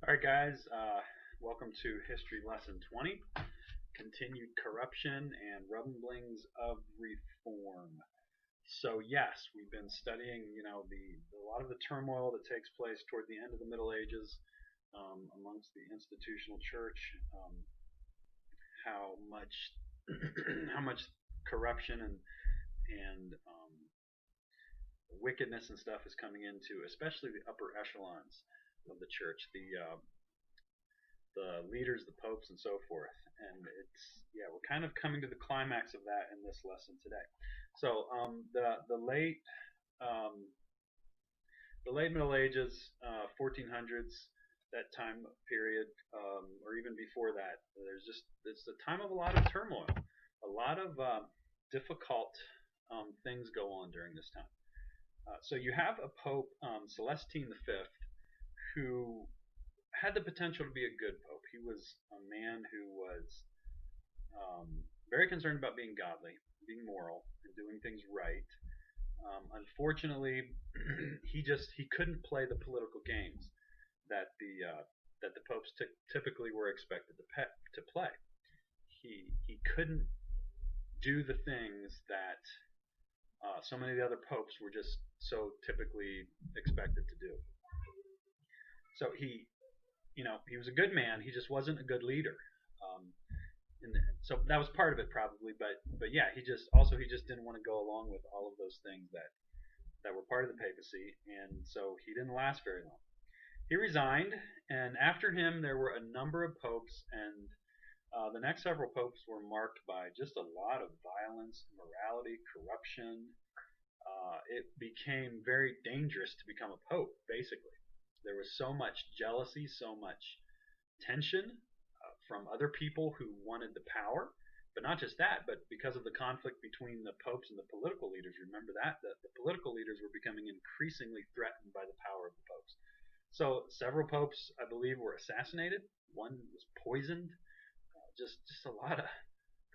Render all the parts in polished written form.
All right, guys, welcome to History Lesson 20, Continued Corruption and Rumblings of Reform. So yes, we've been studying, a lot of the turmoil that takes place toward the end of the Middle Ages amongst the institutional church, how much how much corruption and wickedness and stuff is coming into, especially the upper echelons of the church, the leaders, the popes, and so forth. And we're kind of coming to the climax of that in this lesson today. So um, the late Middle Ages, 1400s, that time period, or even before that, it's a time of a lot of turmoil, a lot of difficult things go on during this time. So you have a Pope, Celestine V, who had the potential to be a good pope. He was a man who was very concerned about being godly, being moral, and doing things right. Unfortunately, he couldn't play the political games that the popes typically were expected to play. He couldn't do the things that so many of the other popes were just so typically expected to do. So he was a good man. He just wasn't a good leader. Um, so that was part of it probably, but yeah, he just didn't want to go along with all of those things that were part of the papacy, and so he didn't last very long. He resigned, and after him there were a number of popes, and the next several popes were marked by just a lot of violence, immorality, corruption. It became very dangerous to become a pope, basically. There was so much jealousy, so much tension from other people who wanted the power. But not just that, but because of the conflict between the popes and the political leaders. Remember that the political leaders were becoming increasingly threatened by the power of the popes. So several popes, I believe, were assassinated. One was poisoned. Just a lot of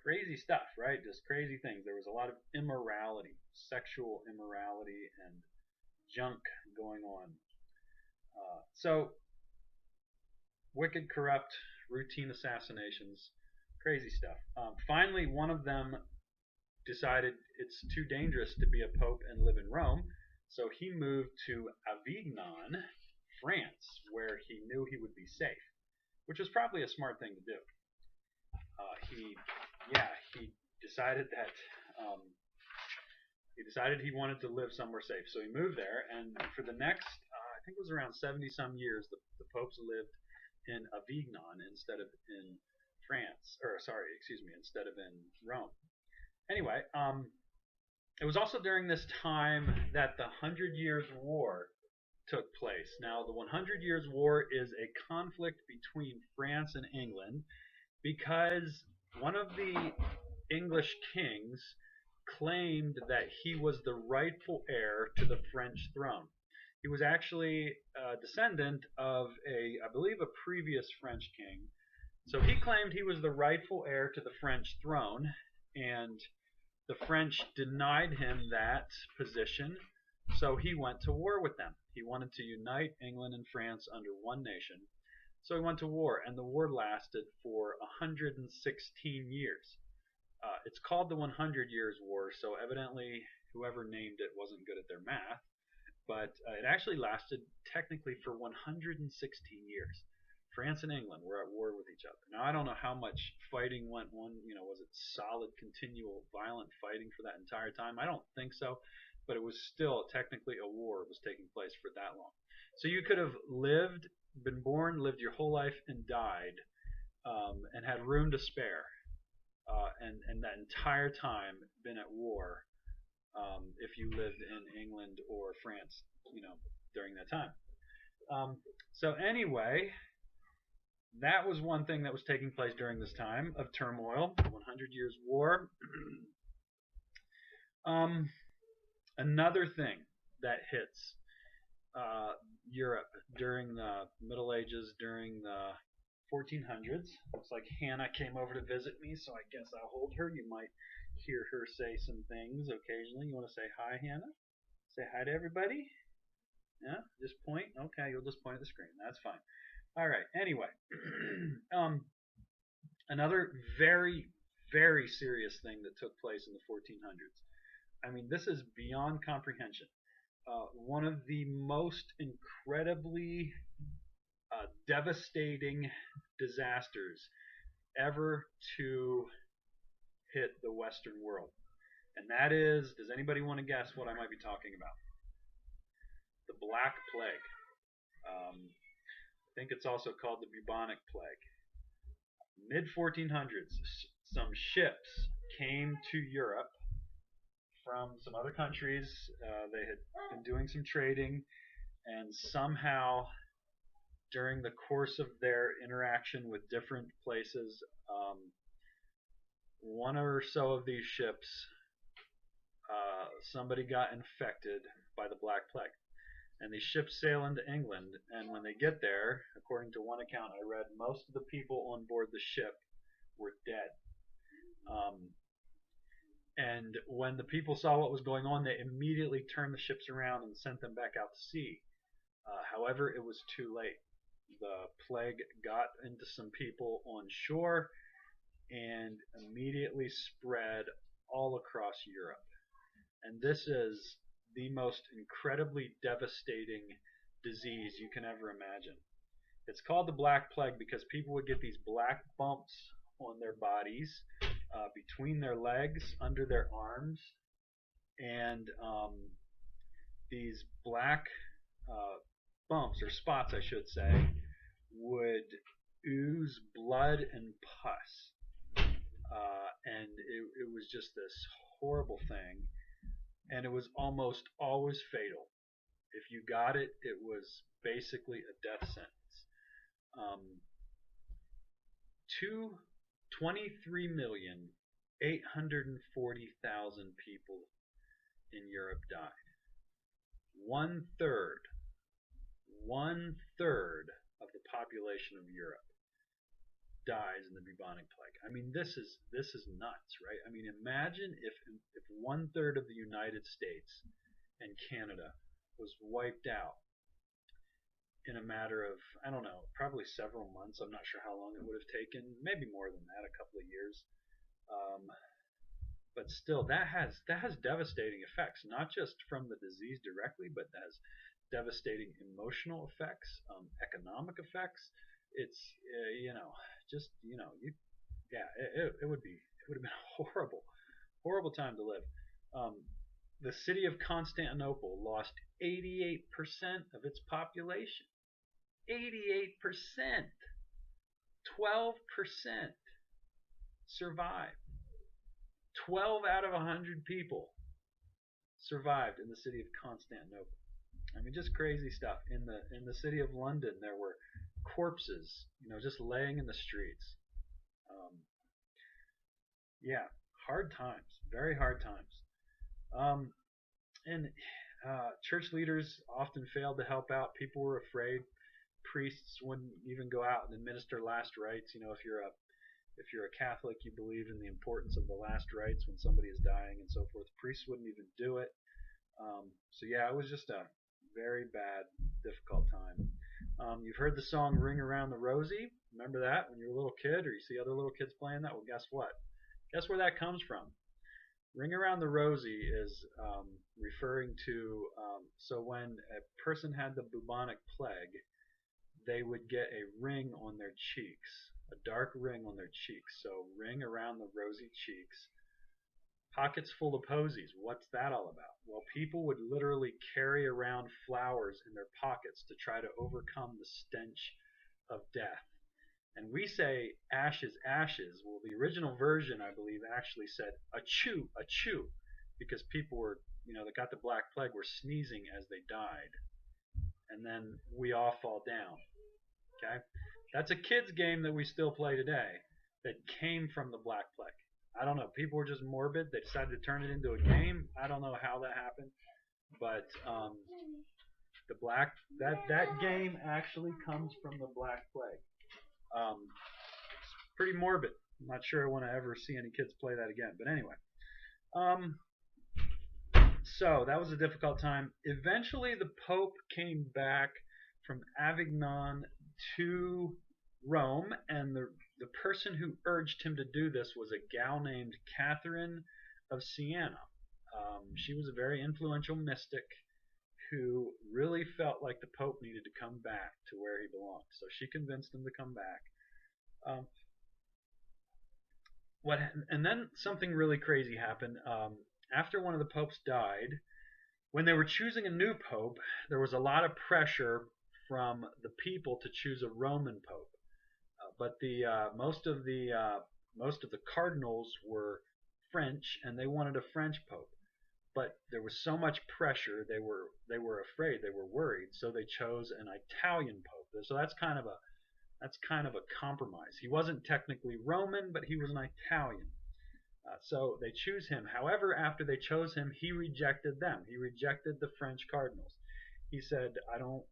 crazy stuff, right? Just crazy things. There was a lot of immorality, sexual immorality, and junk going on. So wicked, corrupt, routine assassinations, crazy stuff. Finally, one of them decided it's too dangerous to be a pope and live in Rome, so he moved to Avignon, France, where he knew he would be safe, which was probably a smart thing to do. He decided that he wanted to live somewhere safe, so he moved there, and for the next, I think it was around 70 some years, the popes lived in Avignon instead of in instead of in Rome. Anyway, it was also during this time that the Hundred Years' War took place. Now, the 100 Years' War is a conflict between France and England because one of the English kings claimed that he was the rightful heir to the French throne. He was actually a descendant of I believe, a previous French king. So he claimed he was the rightful heir to the French throne, and the French denied him that position, so he went to war with them. He wanted to unite England and France under one nation, so he went to war, and the war lasted for 116 years. It's called the 100 Years' War, so evidently whoever named it wasn't good at their math, but it actually lasted technically for 116 years. France and England were at war with each other. Now, I don't know how much fighting went on. Was it solid, continual, violent fighting for that entire time? I don't think so, but it was still technically a war was taking place for that long. So you could have been born, lived your whole life, and died, and had room to spare, and that entire time been at war, if you lived in England or France, during that time. So anyway, that was one thing that was taking place during this time of turmoil, the 100 Years' War. Another thing that hits Europe during the Middle Ages, during the 1400s. Looks like Hannah came over to visit me, so I guess I'll hold her. You might hear her say some things occasionally. You want to say hi, Hannah? Say hi to everybody? Yeah, just point? Okay, you'll just point at the screen. That's fine. All right. Anyway, um, another very, very serious thing that took place in the 1400s. I mean, this is beyond comprehension. One of the most incredibly devastating disasters ever to hit the Western world. And that is, does anybody want to guess what I might be talking about? The Black Plague. I think it's also called the bubonic plague. Mid 1400s, some ships came to Europe from some other countries. They had been doing some trading, and somehow, during the course of their interaction with different places, one or so of these ships, somebody got infected by the Black Plague. And these ships sail into England, and when they get there, according to one account I read, most of the people on board the ship were dead. And when the people saw what was going on, they immediately turned the ships around and sent them back out to sea. However, it was too late. The plague got into some people on shore and immediately spread all across Europe. And this is the most incredibly devastating disease you can ever imagine. It's called the Black Plague because people would get these black bumps on their bodies, between their legs, under their arms, and these black bumps, or spots I should say, would ooze blood and pus. And it was just this horrible thing, and it was almost always fatal. If you got it, it was basically a death sentence. 23,840,000 people in Europe died. One third of the population of Europe dies in the bubonic plague. I mean, this is nuts, right? I mean, imagine if one third of the United States and Canada was wiped out in a matter of, I don't know, probably several months. I'm not sure how long it would have taken. Maybe more than that, a couple of years. But still, that has devastating effects, not just from the disease directly, but that has devastating emotional effects, economic effects. It's it would have been a horrible time to live. The city of Constantinople lost 88% of its population. 88%. 12% survived. 12 out of 100 people survived in the city of Constantinople. I mean, just crazy stuff. In the city of London, there were corpses, just laying in the streets. Yeah, hard times, very hard times. And church leaders often failed to help out. People were afraid. Priests wouldn't even go out and administer last rites. If you're a Catholic, you believe in the importance of the last rites when somebody is dying and so forth. Priests wouldn't even do it. So yeah, it was just a very bad, difficult time. You've heard the song "Ring Around the Rosie." Remember that when you were a little kid, or you see other little kids playing that? Well, guess what? Guess where that comes from? "Ring Around the Rosie" is referring to so when a person had the bubonic plague, they would get a ring on their cheeks, a dark ring on their cheeks. So ring around the rosy cheeks. Pockets full of posies. What's that all about? Well, people would literally carry around flowers in their pockets to try to overcome the stench of death. And we say ashes, ashes. Well, the original version, I believe, actually said achoo, achoo, because people were, that got the Black Plague were sneezing as they died. And then we all fall down. Okay? That's a kid's game that we still play today that came from the Black Plague. I don't know. People were just morbid. They decided to turn it into a game. I don't know how that happened. But that game actually comes from the Black Plague. It's pretty morbid. I'm not sure I want to ever see any kids play that again. But anyway. So that was a difficult time. Eventually the Pope came back from Avignon to Rome, and the person who urged him to do this was a gal named Catherine of Siena. She was a very influential mystic who really felt like the Pope needed to come back to where he belonged. So she convinced him to come back. Um, and then something really crazy happened. After one of the popes died, when they were choosing a new pope, there was a lot of pressure from the people to choose a Roman pope. But the most of the cardinals were French, and they wanted a French pope. But there was so much pressure, they were afraid, they were worried, so they chose an Italian pope. So that's kind of a compromise. He wasn't technically Roman, but he was an Italian. So they choose him. However, after they chose him, he rejected them. He rejected the French cardinals. He said, I don't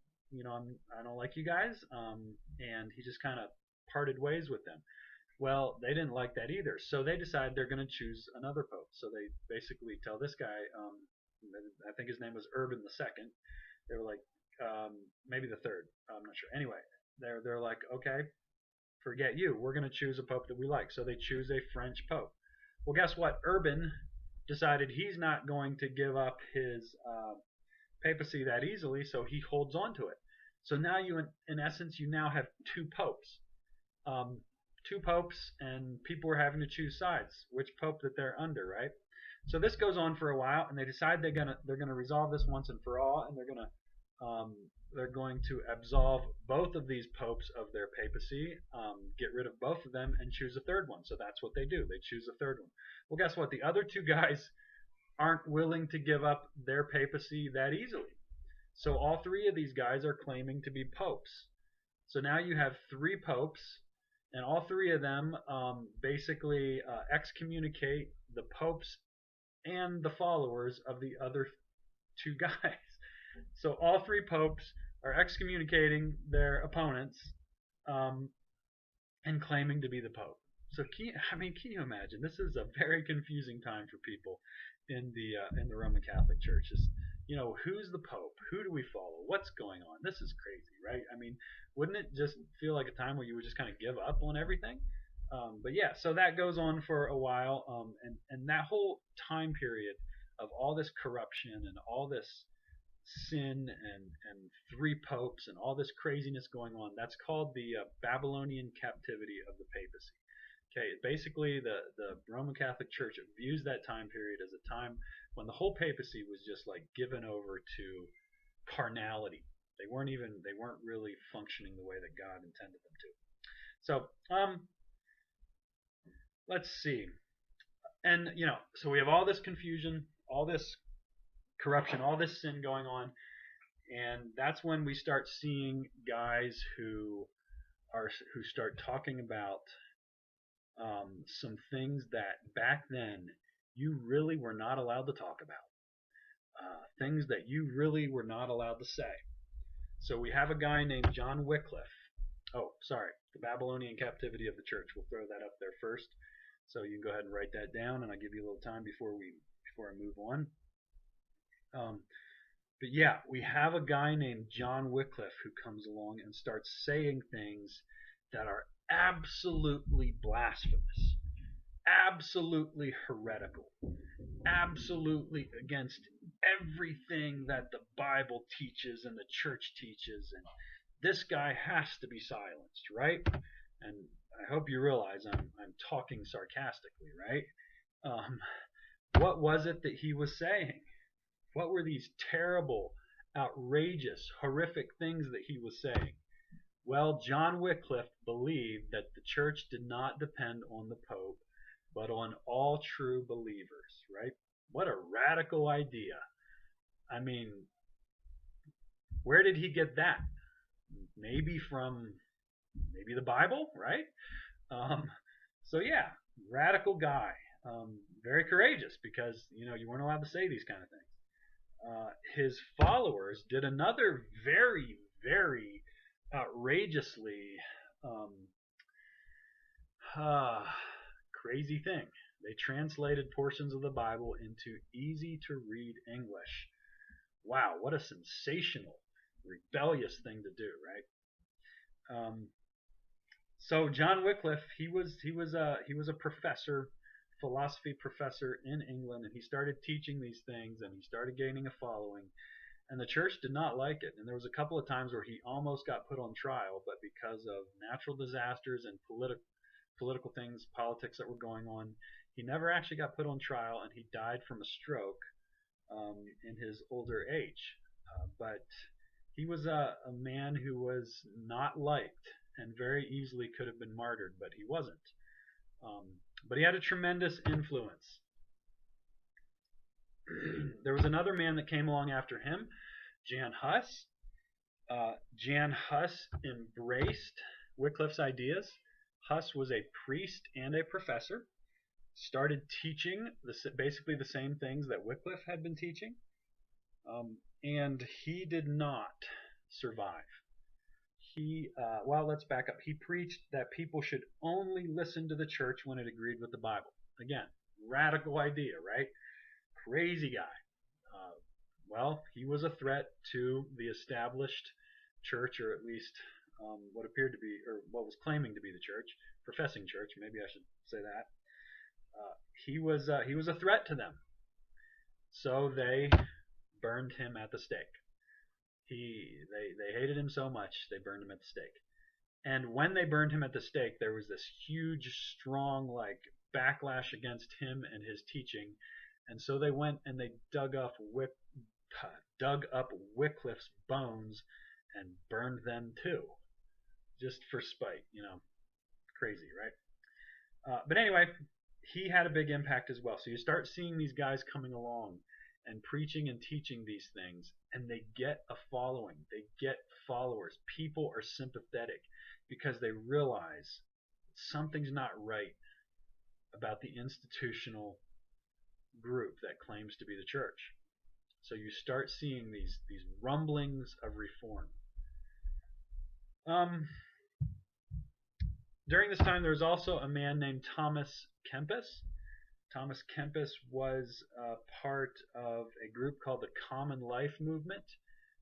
like you guys, and he just kind of parted ways with them. Well, they didn't like that either, so they decided they're going to choose another pope. So they basically tell this guy, I think his name was Urban II. They were like, maybe the third, I'm not sure. Anyway, they're like, okay, forget you. We're going to choose a pope that we like. So they choose a French pope. Well, guess what? Urban decided he's not going to give up his papacy that easily, so he holds on to it. So now in essence, you now have two popes. Two popes, and people were having to choose sides, which pope that they're under, right? So this goes on for a while, and they decide they're gonna resolve this once and for all, and they're going to absolve both of these popes of their papacy, get rid of both of them, and choose a third one. So that's what they do. They choose a third one. Well, guess what? The other two guys aren't willing to give up their papacy that easily. So all three of these guys are claiming to be popes. So now you have three popes, and all three of them basically excommunicate the popes and the followers of the other two guys. So all three popes are excommunicating their opponents and claiming to be the pope. So can you imagine? This is a very confusing time for people in the Roman Catholic Church. Who's the pope? Who do we follow? What's going on? This is crazy, right? I mean, wouldn't it just feel like a time where you would just kind of give up on everything? But yeah, so that goes on for a while, and that whole time period of all this corruption and all this sin and three popes and all this craziness going on, that's called the Babylonian captivity of the papacy. Okay, basically the Roman Catholic Church views that time period as a time when the whole papacy was just like given over to carnality. They weren't really functioning the way that God intended them to. So let's see. And so we have all this confusion, all this corruption, all this sin going on, and that's when we start seeing guys who start talking about some things that back then you really were not allowed to talk about, things that you really were not allowed to say. So we have a guy named John Wycliffe. Oh, sorry, the Babylonian captivity of the church. We'll throw that up there first, so you can go ahead and write that down, and I'll give you a little time before I move on. But yeah, we have a guy named John Wycliffe who comes along and starts saying things that are absolutely blasphemous, absolutely heretical, absolutely against everything that the Bible teaches and the church teaches, and this guy has to be silenced, right? And I hope you realize I'm talking sarcastically, right? What was it that he was saying? What were these terrible, outrageous, horrific things that he was saying? Well, John Wycliffe believed that the church did not depend on the Pope, but on all true believers, right? What a radical idea. I mean, where did he get that? Maybe from the Bible, right? So yeah, radical guy. Very courageous, because you weren't allowed to say these kind of things. His followers did another very, very outrageously crazy thing. They translated portions of the Bible into easy to read English. Wow, what a sensational, rebellious thing to do, right? Um, so John Wycliffe, he was a professor, philosophy professor in England, and he started teaching these things, and he started gaining a following. And the church did not like it. And there was a couple of times where he almost got put on trial, but because of natural disasters and political things, politics that were going on, he never actually got put on trial, and he died from a stroke in his older age. But he was a man who was not liked and very easily could have been martyred, but he wasn't. Um, but he had a tremendous influence. There was another man that came along after him, Jan Hus. Jan Hus embraced Wycliffe's ideas. Hus was a priest and a professor, started teaching basically the same things that Wycliffe had been teaching, and he did not survive. Well, let's back up. He preached that people should only listen to the church when it agreed with the Bible. Again, radical idea, right? Crazy guy. Well, he was a threat to the established church, or at least what appeared to be, or what was claiming to be the church, professing church. Maybe I should say that. He was a threat to them, so they burned him at the stake. They hated him so much they burned him at the stake. And when they burned him at the stake, there was this huge, strong backlash against him and his teaching, and so they went and they dug up Wycliffe's bones and burned them too, just for spite. Crazy, right? But anyway, he had a big impact as well. So you start seeing these guys coming along and preaching and teaching these things, and they get a following. They get followers. People are sympathetic because they realize something's not right about the institutional group that claims to be the church. So you start seeing these rumblings of reform. During this time, there was also a man named Thomas Kempis. Thomas Kempis was part of a group called the Common Life Movement.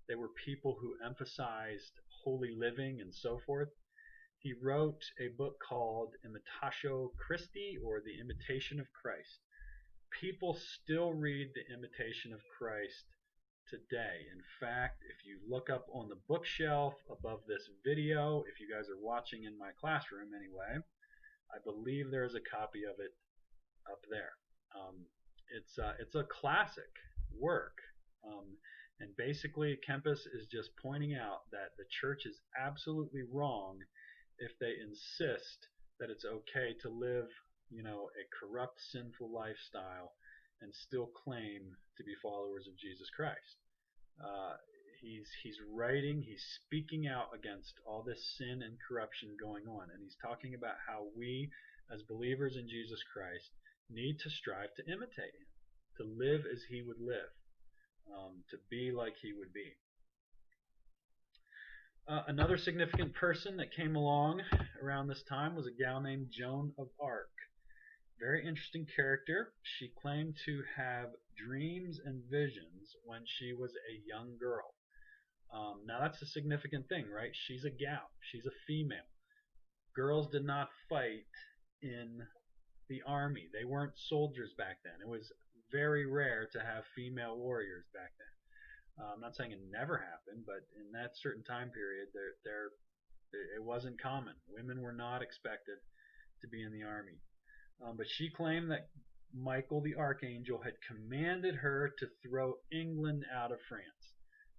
They were people who emphasized holy living and so forth. He wrote a book called Imitatio Christi, or The Imitation of Christ. People still read The Imitation of Christ today. In fact, if you look up on the bookshelf above this video, if you guys are watching in my classroom anyway, I believe there is a copy of it up there. It's a classic work, and basically Kempis is just pointing out that the church is absolutely wrong if they insist that it's okay to live, a corrupt, sinful lifestyle and still claim to be followers of Jesus Christ. He's writing, he's speaking out against all this sin and corruption going on, and he's talking about how we, as believers in Jesus Christ, need to strive to imitate him, to live as he would live, to be like he would be. Another significant person that came along around this time was a gal named Joan of Arc. Very interesting character. She claimed to have dreams and visions when she was a young girl. Now that's a significant thing, right? She's a gal. She's a female. Girls did not fight in the army. They weren't soldiers back then. It was very rare to have female warriors back then. I'm not saying it never happened, but in that certain time period, it wasn't common. Women were not expected to be in the army. But she claimed that Michael the Archangel had commanded her to throw England out of France.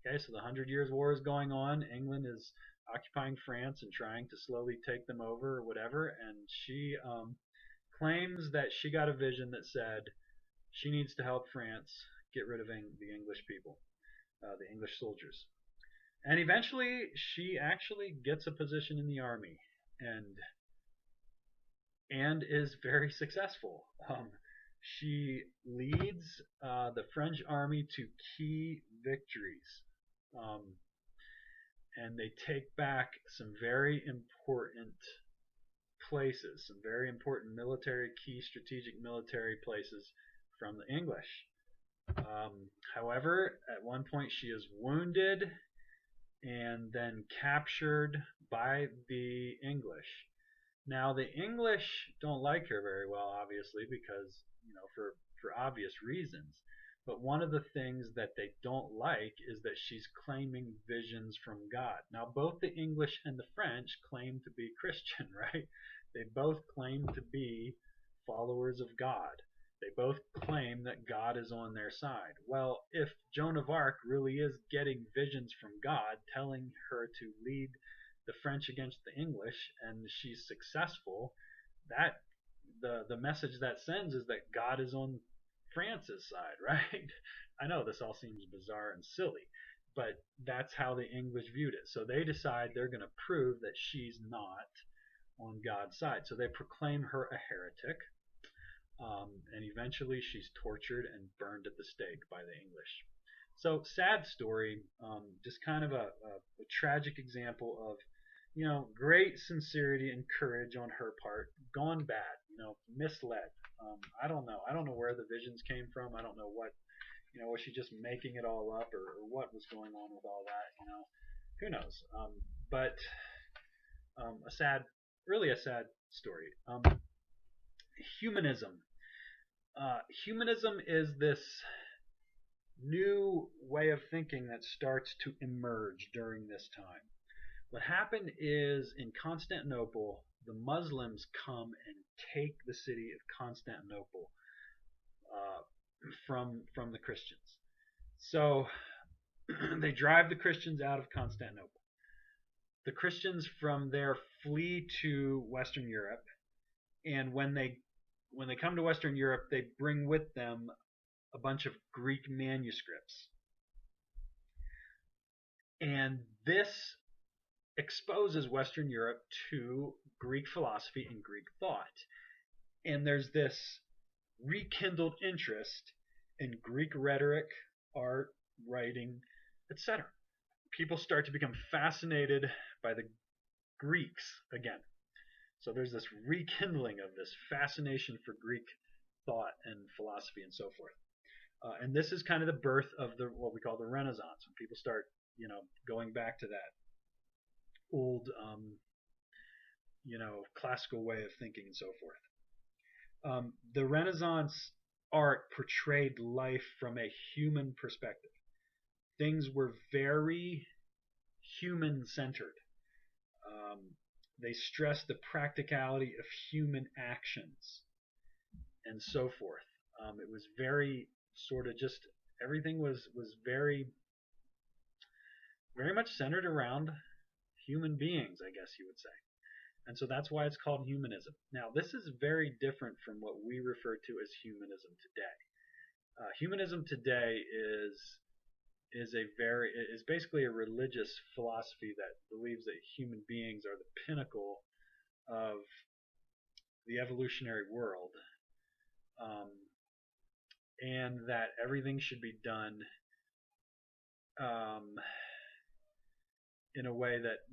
Okay, so the 100 Years' War is going on. England is occupying France and trying to slowly take them over or whatever. And she claims that she got a vision that said she needs to help France get rid of the English people, the English soldiers. And eventually she actually gets a position in the army and is very successful. She leads the French army to key victories. And they take back some very important places, some very important key strategic military places from the English. However, at one point she is wounded and then captured by the English. Now the English don't like her very well, obviously, because for obvious reasons. But one of the things that they don't like is that she's claiming visions from God. Now both the English and the French claim to be Christian, right? They both claim to be followers of God. They both claim that God is on their side. Well, if Joan of Arc really is getting visions from God telling her to lead the French against the English and she's successful, that the message that sends is that God is on France's side, right? I know this all seems bizarre and silly, but that's how the English viewed it. So they decide they're going to prove that she's not on God's side. So they proclaim her a heretic, and eventually she's tortured and burned at the stake by the English. So sad story, just kind of a tragic example of great sincerity and courage on her part gone bad, misled. I don't know. I don't know where the visions came from. I don't know was she just making it all up, or what was going on with all that? Who knows? But a sad, really a sad story. Humanism. Humanism is this new way of thinking that starts to emerge during this time. What happened is in Constantinople, the Muslims come and take the city of Constantinople from the Christians. So they drive the Christians out of Constantinople. The Christians from there flee to Western Europe, and when they come to Western Europe, they bring with them a bunch of Greek manuscripts. And this exposes Western Europe to Greek philosophy and Greek thought. And there's this rekindled interest in Greek rhetoric, art, writing, etc. People start to become fascinated by the Greeks again. So there's this rekindling of this fascination for Greek thought and philosophy and so forth. And this is kind of the birth of what we call the Renaissance, when people start, going back to that old, classical way of thinking and so forth. The Renaissance art portrayed life from a human perspective. Things were very human-centered. They stressed the practicality of human actions and so forth. It was very sort of just everything was very much centered around human beings, I guess you would say. And so that's why it's called humanism. Now, this is very different from what we refer to as humanism today. Humanism today is basically a religious philosophy that believes that human beings are the pinnacle of the evolutionary world, and that everything should be done in a way that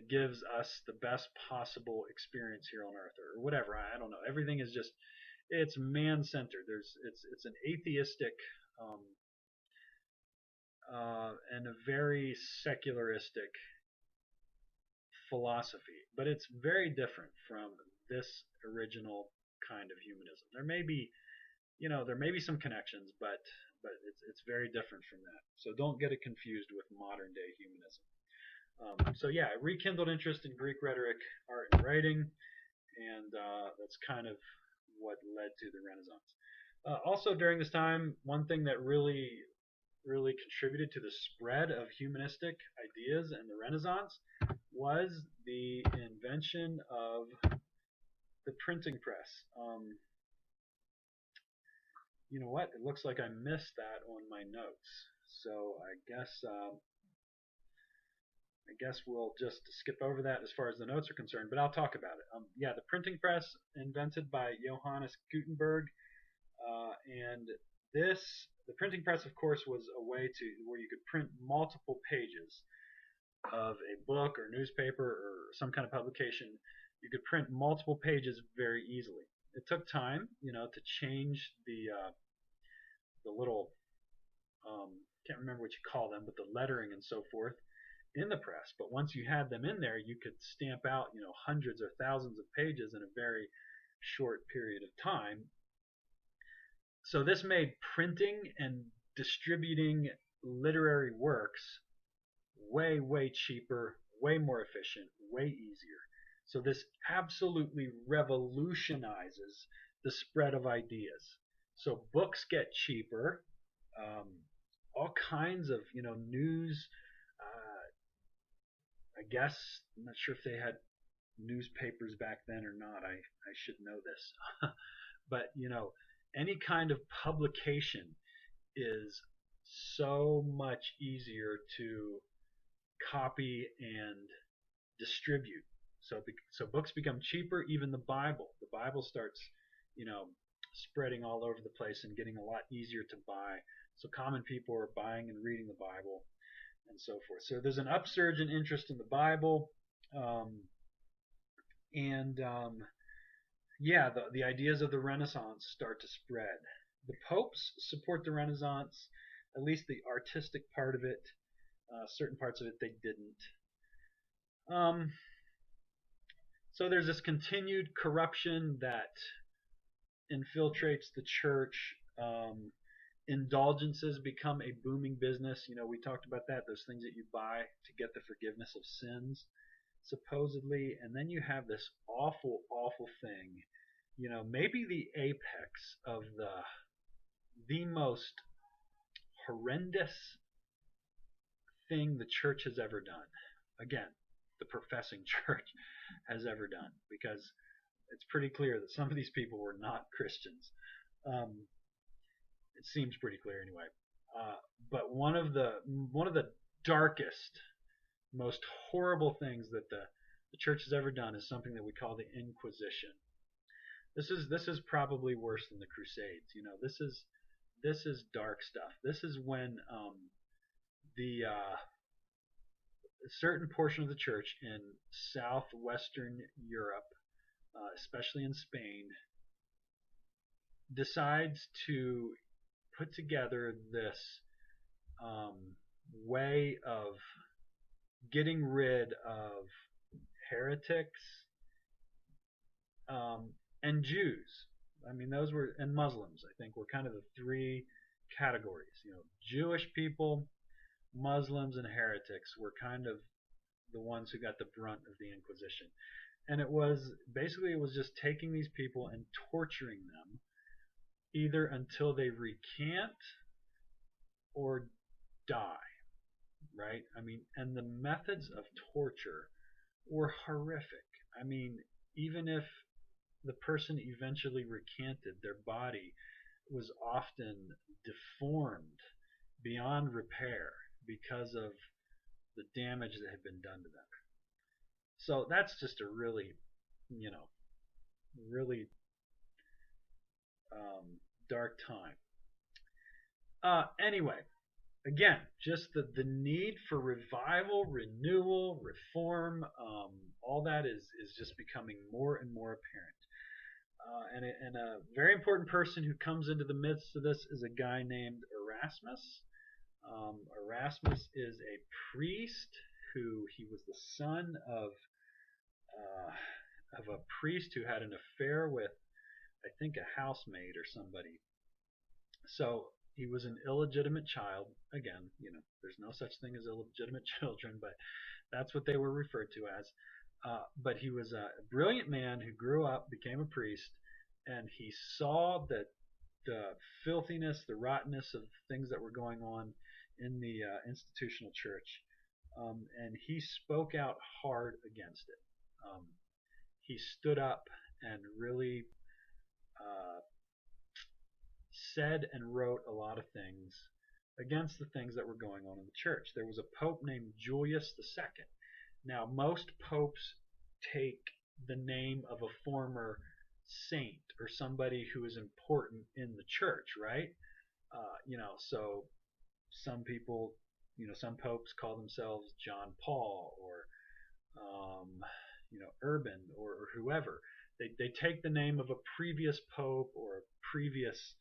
gives us the best possible experience here on Earth, or whatever. I don't know. Everything is just, it's man-centered. It's an atheistic and a very secularistic philosophy, but it's very different from this original kind of humanism. There may be some connections, but it's very different from that. So don't get it confused with modern day humanism. So yeah, it rekindled interest in Greek rhetoric, art, and writing, and that's kind of what led to the Renaissance. Also during this time, one thing that really contributed to the spread of humanistic ideas and the Renaissance was the invention of the printing press. You know what? It looks like I missed that on my notes. So I guess we'll just skip over that as far as the notes are concerned, but I'll talk about it. Yeah, the printing press invented by Johannes Gutenberg, and the printing press, of course, was a way where you could print multiple pages of a book or newspaper or some kind of publication. You could print multiple pages very easily. It took time, to change the little, can't remember what you call them, but the lettering and so forth. in the press. But once you had them in there, you could stamp out, hundreds or thousands of pages in a very short period of time. So this made printing and distributing literary works way, way cheaper, way more efficient, way easier. So this absolutely revolutionizes the spread of ideas. So books get cheaper. Um, all kinds of news. I guess I'm not sure if they had newspapers back then or not. I should know this, but any kind of publication is so much easier to copy and distribute. So books become cheaper. Even the Bible starts, spreading all over the place and getting a lot easier to buy. So common people are buying and reading the Bible and so forth. So there's an upsurge in interest in the Bible, and yeah, the ideas of the Renaissance start to spread. The popes support the Renaissance, at least the artistic part of it. Certain parts of it they didn't. So there's this continued corruption that infiltrates the church. Indulgences become a booming business. We talked about that, those things that you buy to get the forgiveness of sins, supposedly. And then you have this awful, awful thing, maybe the apex of the most horrendous thing the church has ever done. Again, the professing church has ever done, because it's pretty clear that some of these people were not Christians. It seems pretty clear anyway. But one of the darkest, most horrible things that the church has ever done is something that we call the Inquisition. This is probably worse than the Crusades. This is dark stuff. This is when the a certain portion of the church in southwestern Europe, especially in Spain, decides to put together this way of getting rid of heretics and Jews. I mean, and Muslims, I think, were kind of the three categories. Jewish people, Muslims, and heretics were kind of the ones who got the brunt of the Inquisition. And it was just taking these people and torturing them, either until they recant or die, right? I mean, and the methods of torture were horrific. I mean, even if the person eventually recanted, their body was often deformed beyond repair because of the damage that had been done to them. So that's just a really, really dark time. Anyway, again, just the need for revival, renewal, reform, all that is just becoming more and more apparent. And a very important person who comes into the midst of this is a guy named Erasmus. Erasmus is a priest he was the son of a priest who had an affair with, I think, a housemaid or somebody. So he was an illegitimate child. Again, there's no such thing as illegitimate children, but that's what they were referred to as. But he was a brilliant man who grew up, became a priest, and he saw that the filthiness, the rottenness of things that were going on in the institutional church, and he spoke out hard against it. He stood up and really said and wrote a lot of things against the things that were going on in the church. There was a pope named Julius II. Now, most popes take the name of a former saint or somebody who is important in the church, right? So some people, some popes call themselves John Paul or, Urban or whoever. They take the name of a previous pope or a previous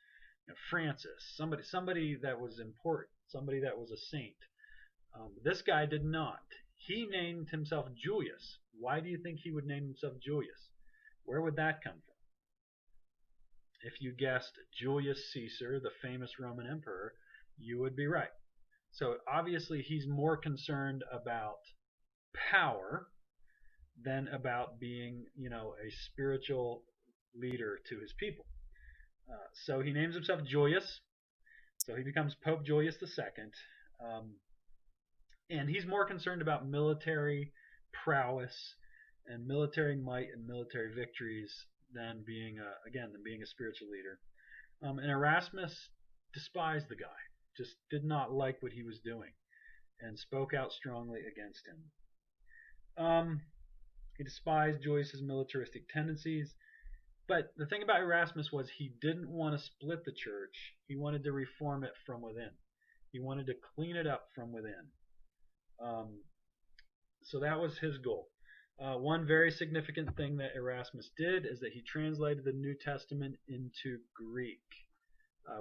Francis, somebody that was important, somebody that was a saint. This guy did not. He named himself Julius. Why do you think he would name himself Julius? Where would that come from? If you guessed Julius Caesar, the famous Roman emperor, you would be right. So obviously he's more concerned about power than about being, a spiritual leader to his people. So he names himself Julius. So he becomes Pope Julius II. Um, and he's more concerned about military prowess and military might and military victories than being a spiritual leader. And Erasmus despised the guy, just did not like what he was doing, and spoke out strongly against him. He despised Joyce's militaristic tendencies, but the thing about Erasmus was he didn't want to split the church. He wanted to reform it from within. He wanted to clean it up from within. Um, so that was his goal. One very significant thing that Erasmus did is that he translated the New Testament into Greek.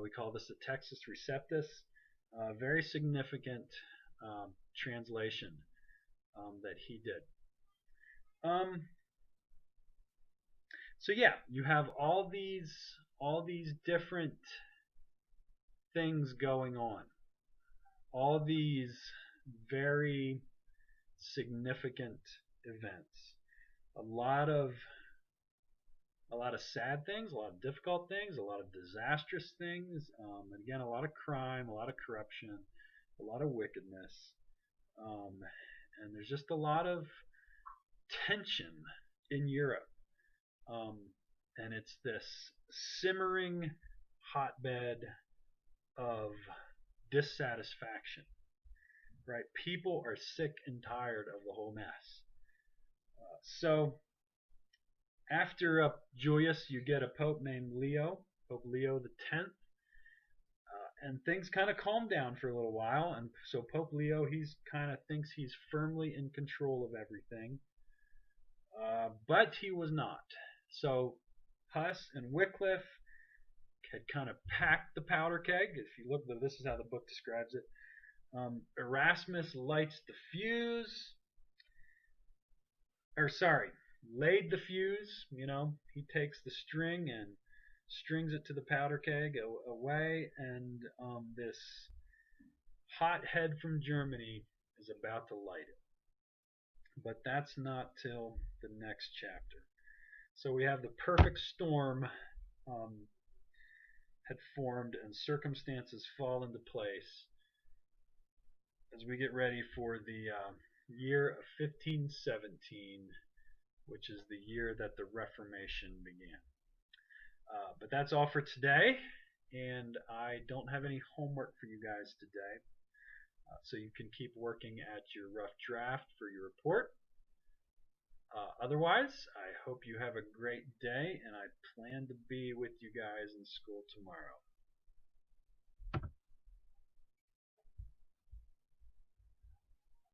We call this the Textus Receptus. Very significant translation that he did. So yeah, you have all these different things going on. All these very significant events. A lot of sad things, a lot of difficult things, a lot of disastrous things, and again, a lot of crime, a lot of corruption, a lot of wickedness, and there's just a lot of tension in Europe, and it's this simmering hotbed of dissatisfaction. Right? People are sick and tired of the whole mess. So after Julius, you get a pope named Leo, Pope Leo X, and things kind of calm down for a little while. And so Pope Leo, he's kind of thinks he's firmly in control of everything, but he was not. So Huss and Wycliffe had kind of packed the powder keg. If you look, this is how the book describes it. Erasmus lights the fuse, laid the fuse. He takes the string and strings it to the powder keg away, and this hothead from Germany is about to light it. But that's not till the next chapter. So we have the perfect storm had formed, and circumstances fall into place as we get ready for the year of 1517, which is the year that the Reformation began. But that's all for today, and I don't have any homework for you guys today, so you can keep working at your rough draft for your report. Otherwise, I hope you have a great day, and I plan to be with you guys in school tomorrow.